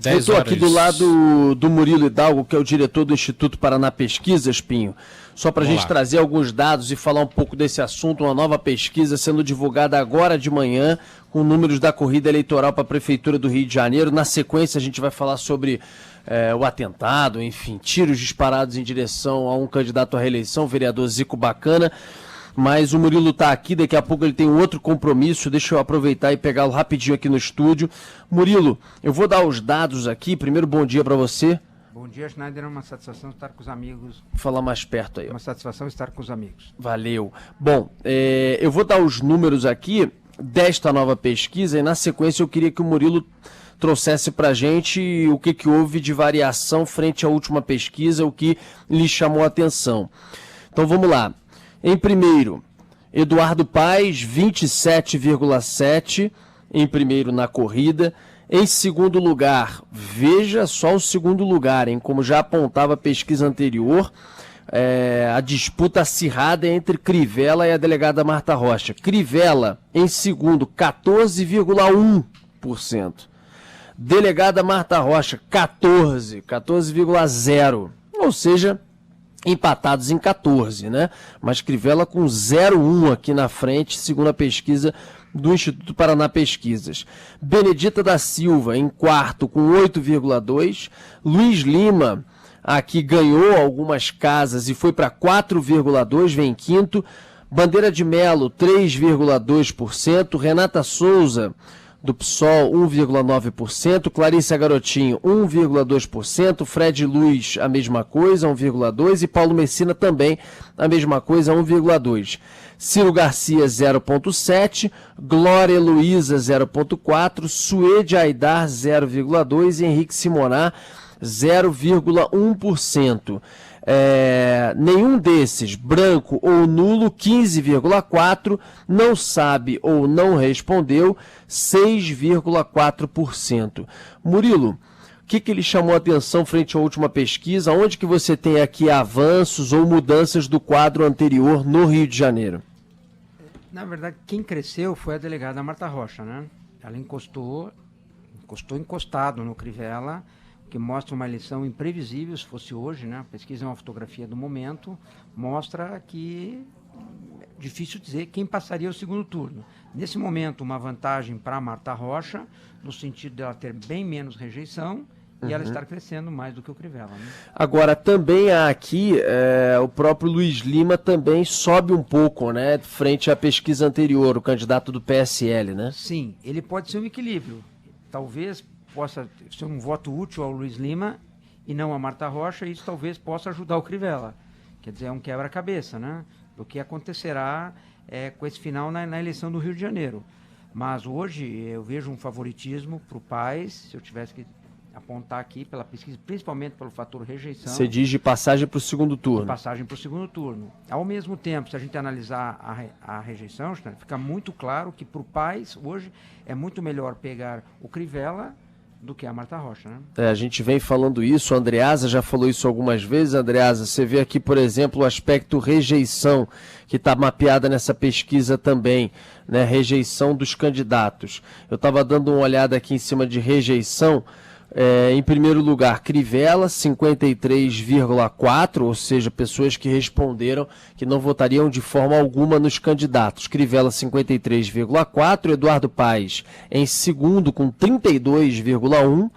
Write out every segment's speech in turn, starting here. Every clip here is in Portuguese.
Eu estou aqui do lado do Murilo Hidalgo, que é o diretor do Instituto Paraná Pesquisas, Pinho, só para a gente trazer alguns dados e falar um pouco desse assunto. Uma nova pesquisa sendo divulgada agora de manhã, com números da corrida eleitoral para a Prefeitura do Rio de Janeiro. Na sequência, a gente vai falar sobre o atentado, enfim, tiros disparados em direção a um candidato à reeleição, o vereador Zico Bacana. Mas o Murilo está aqui, daqui a pouco ele tem um outro compromisso, deixa eu aproveitar e pegá-lo rapidinho aqui no estúdio. Murilo, eu vou dar os dados aqui. Primeiro, bom dia para você. Bom dia, Schneider, é uma satisfação estar com os amigos. Falar mais perto aí. Uma satisfação estar com os amigos. Valeu. Bom, eu vou dar os números aqui desta nova pesquisa e na sequência eu queria que o Murilo trouxesse para a gente o que houve de variação frente à última pesquisa, o que lhe chamou a atenção. Então vamos lá. Em primeiro, Eduardo Paes, 27,7 em primeiro na corrida. Em segundo lugar, veja só o segundo lugar, hein? Como já apontava a pesquisa anterior, a disputa acirrada entre Crivella e a delegada Marta Rocha. Crivella, em segundo, 14,1%. Delegada Marta Rocha, 14,0%. Ou seja, empatados em 14, né? Mas Crivella com 0,1 aqui na frente, segundo a pesquisa do Instituto Paraná Pesquisas. Benedita da Silva em quarto com 8,2. Luiz Lima aqui ganhou algumas casas e foi para 4,2, vem em quinto. Bandeira de Melo, 3,2%. Renata Souza, do PSOL, 1,9%, Clarissa Garotinho, 1,2%, Fred Luz, a mesma coisa, 1,2%, e Paulo Messina também, a mesma coisa, 1,2%. Ciro Garcia, 0,7%, Glória Luiza, 0,4%, Suede Aidar, 0,2% e Henrique Simonar, 0,1%. Nenhum desses, branco ou nulo, 15,4%, não sabe ou não respondeu, 6,4%. Murilo, o que lhe chamou a atenção frente à última pesquisa? Onde que você tem aqui avanços ou mudanças do quadro anterior no Rio de Janeiro? Na verdade, quem cresceu foi a delegada Marta Rocha, né? Ela encostado no Crivella, que mostra uma eleição imprevisível, se fosse hoje, né? A pesquisa é uma fotografia do momento, mostra que é difícil dizer quem passaria o segundo turno. Nesse momento, uma vantagem para a Marta Rocha, no sentido dela ter bem menos rejeição e ela estar crescendo mais do que o Crivella, né? Agora, também há aqui, o próprio Luiz Lima também sobe um pouco, né? Frente à pesquisa anterior, o candidato do PSL, né? Sim, ele pode ser um equilíbrio. Talvez possa ser um voto útil ao Luiz Lima e não a Marta Rocha, e isso talvez possa ajudar o Crivella. Quer dizer, é um quebra-cabeça, né? Do que acontecerá com esse final na eleição do Rio de Janeiro. Mas hoje eu vejo um favoritismo para o Paes, se eu tivesse que apontar aqui pela pesquisa, principalmente pelo fator rejeição. Você diz de passagem para o segundo turno. De passagem para o segundo turno. Ao mesmo tempo, se a gente analisar a rejeição, fica muito claro que para o Paes, hoje, é muito melhor pegar o Crivella do que a Marta Rocha, né? A gente vem falando isso, a Andreasa já falou isso algumas vezes. Andreasa, você vê aqui, por exemplo, o aspecto rejeição, que está mapeada nessa pesquisa também, né? Rejeição dos candidatos. Eu estava dando uma olhada aqui em cima de rejeição. Em primeiro lugar, Crivella, 53,4%, ou seja, pessoas que responderam que não votariam de forma alguma nos candidatos. Crivella, 53,4%, Eduardo Paes em segundo com 32,1%,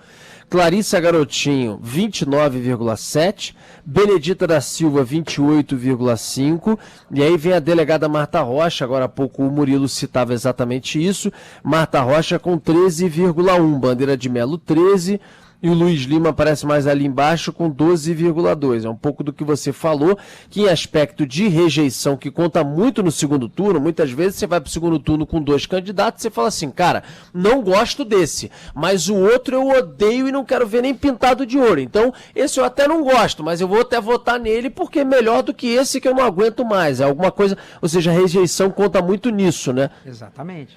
Clarissa Garotinho, 29,7%, Benedita da Silva, 28,5%, e aí vem a delegada Marta Rocha, agora há pouco o Murilo citava exatamente isso, Marta Rocha com 13,1%, Bandeira de Melo, 13%, e o Luiz Lima aparece mais ali embaixo com 12,2%. É um pouco do que você falou, que em aspecto de rejeição, que conta muito no segundo turno, muitas vezes você vai para o segundo turno com 2 candidatos e você fala assim, cara, não gosto desse, mas o outro eu odeio e não quero ver nem pintado de ouro. Então, esse eu até não gosto, mas eu vou até votar nele porque é melhor do que esse que eu não aguento mais. É alguma coisa, ou seja, a rejeição conta muito nisso, né? Exatamente.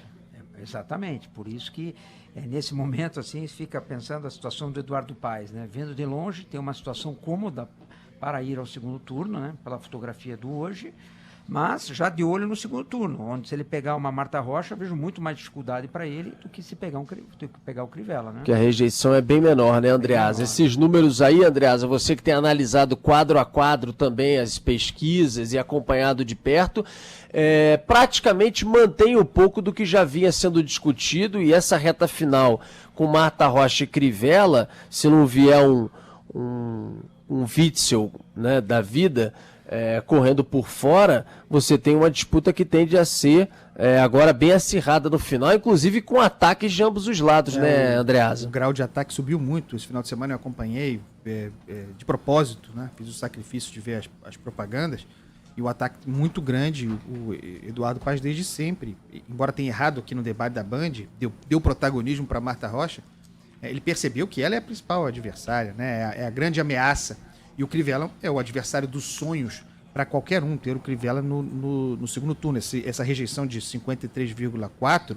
Exatamente. Por isso que nesse momento, assim, fica pensando a situação do Eduardo Paes, né? Vendo de longe, tem uma situação cômoda para ir ao segundo turno, né? Pela fotografia do hoje, Mas já de olho no segundo turno, onde se ele pegar uma Marta Rocha, vejo muito mais dificuldade para ele do que se pegar pegar o Crivella, né? Que a rejeição é bem menor, né, Andreasa? Esses números aí, Andreasa, você que tem analisado quadro a quadro também as pesquisas e acompanhado de perto, praticamente mantém um pouco do que já vinha sendo discutido, e essa reta final com Marta Rocha e Crivella, se não vier um Witzel, né, da vida, correndo por fora, você tem uma disputa que tende a ser agora bem acirrada no final, inclusive com ataques de ambos os lados, né, Andreasa? O grau de ataque subiu muito. Esse final de semana eu acompanhei de propósito, né? Fiz o sacrifício de ver as propagandas, e o ataque muito grande. O Eduardo Paes, desde sempre, embora tenha errado aqui no debate da Band, deu protagonismo para Marta Rocha. Ele percebeu que ela é a principal adversária, né? É a grande ameaça. E o Crivella é o adversário dos sonhos para qualquer um ter o Crivella no segundo turno. Essa rejeição de 53,4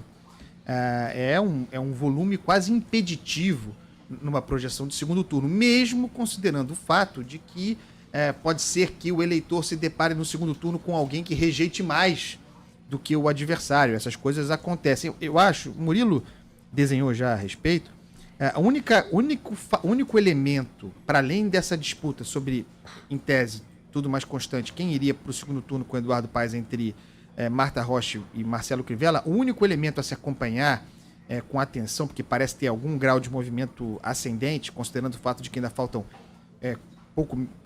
é um volume quase impeditivo numa projeção de segundo turno, mesmo considerando o fato de que pode ser que o eleitor se depare no segundo turno com alguém que rejeite mais do que o adversário. Essas coisas acontecem. Eu acho, o Murilo desenhou já a respeito, o único elemento, para além dessa disputa sobre, em tese, tudo mais constante, quem iria para o segundo turno com Eduardo Paes entre Marta Rocha e Marcelo Crivella, o único elemento a se acompanhar com atenção, porque parece ter algum grau de movimento ascendente, considerando o fato de que ainda faltam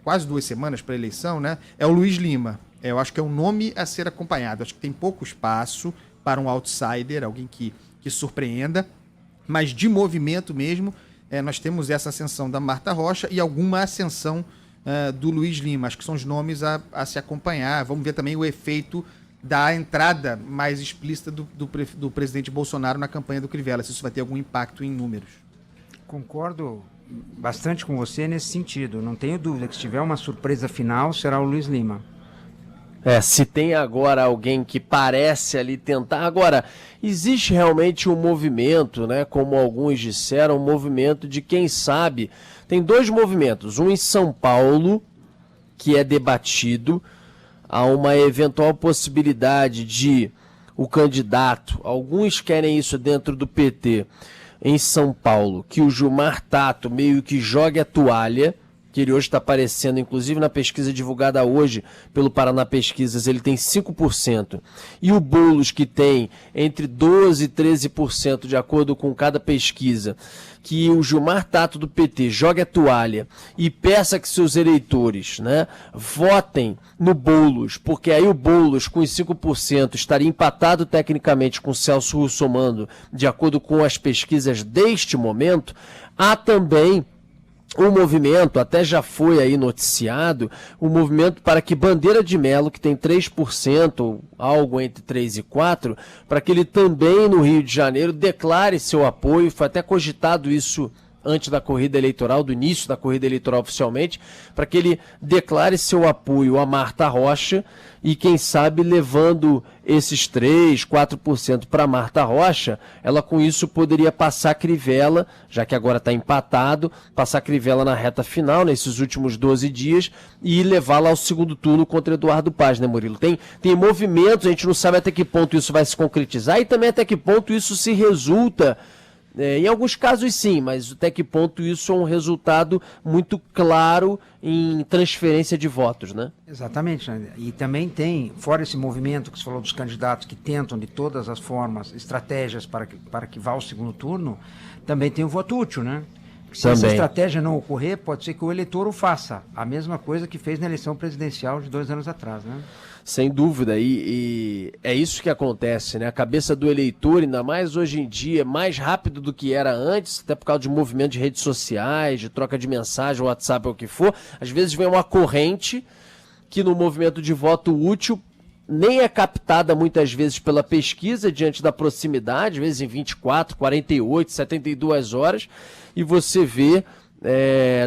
quase 2 semanas para a eleição, né, é o Luiz Lima. Eu acho que é um nome a ser acompanhado. Acho que tem pouco espaço para um outsider, alguém que surpreenda. Mas de movimento mesmo, nós temos essa ascensão da Marta Rocha e alguma ascensão do Luiz Lima. Acho que são os nomes a se acompanhar. Vamos ver também o efeito da entrada mais explícita do presidente Bolsonaro na campanha do Crivella, se isso vai ter algum impacto em números. Concordo bastante com você nesse sentido. Não tenho dúvida que se tiver uma surpresa final, será o Luiz Lima. Se tem agora alguém que parece ali tentar... Agora, existe realmente um movimento, né, como alguns disseram, um movimento de quem sabe... Tem 2 movimentos, um em São Paulo, que é debatido, há uma eventual possibilidade de o candidato, alguns querem isso dentro do PT, em São Paulo, que o Gilmar Tato meio que jogue a toalha, que ele hoje está aparecendo, inclusive na pesquisa divulgada hoje pelo Paraná Pesquisas, ele tem 5%. E o Boulos, que tem entre 12% e 13%, de acordo com cada pesquisa, que o Gilmar Tato do PT jogue a toalha e peça que seus eleitores, né, votem no Boulos, porque aí o Boulos, com os 5%, estaria empatado tecnicamente com o Celso Russomano, de acordo com as pesquisas deste momento. Há também o movimento, até já foi aí noticiado, o movimento para que Bandeira de Melo, que tem 3%, ou algo entre 3% e 4%, para que ele também no Rio de Janeiro declare seu apoio. Foi até cogitado isso antes da corrida eleitoral, do início da corrida eleitoral oficialmente, para que ele declare seu apoio a Marta Rocha e, quem sabe, levando esses 3%, 4% para Marta Rocha, ela com isso poderia passar Crivella, já que agora está empatado, passar Crivella na reta final, nesses últimos 12 dias, e levá-la ao segundo turno contra Eduardo Paes, né, Murilo? Tem movimentos, a gente não sabe até que ponto isso vai se concretizar e também até que ponto isso se resulta. Em alguns casos sim, mas até que ponto isso é um resultado muito claro em transferência de votos, né? Exatamente, né? E também tem, fora esse movimento que você falou dos candidatos que tentam de todas as formas, estratégias para que vá ao segundo turno, também tem o voto útil, né? Se essa estratégia não ocorrer, pode ser que o eleitor o faça. A mesma coisa que fez na eleição presidencial de 2 anos atrás, né? Sem dúvida, e é isso que acontece, né? A cabeça do eleitor, ainda mais hoje em dia, mais rápido do que era antes, até por causa de movimento de redes sociais, de troca de mensagem, WhatsApp ou o que for. Às vezes vem uma corrente que no movimento de voto útil nem é captada muitas vezes pela pesquisa diante da proximidade, às vezes em 24, 48, 72 horas, e você vê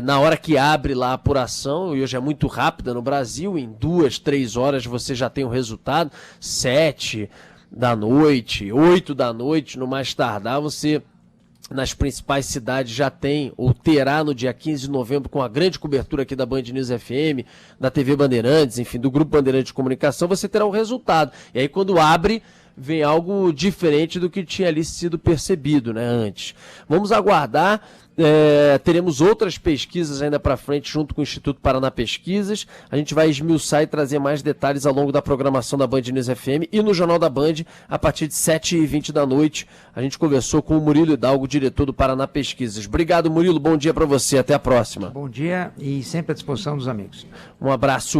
na hora que abre lá a apuração, e hoje é muito rápida no Brasil, em 2, 3 horas você já tem o resultado, 7 da noite, 8 da noite, no mais tardar, você nas principais cidades já tem, ou terá no dia 15 de novembro, com a grande cobertura aqui da Band News FM, da TV Bandeirantes, enfim, do Grupo Bandeirantes de Comunicação, você terá o resultado. E aí quando abre, vem algo diferente do que tinha ali sido percebido, né, antes. Vamos aguardar. Teremos outras pesquisas ainda para frente junto com o Instituto Paraná Pesquisas. A gente vai esmiuçar e trazer mais detalhes ao longo da programação da Band News FM e no Jornal da Band a partir de 7h20 da noite. A gente conversou com o Murilo Hidalgo, diretor do Paraná Pesquisas. Obrigado, Murilo. Bom dia para você. Até a próxima. Bom dia e sempre à disposição dos amigos. Um abraço.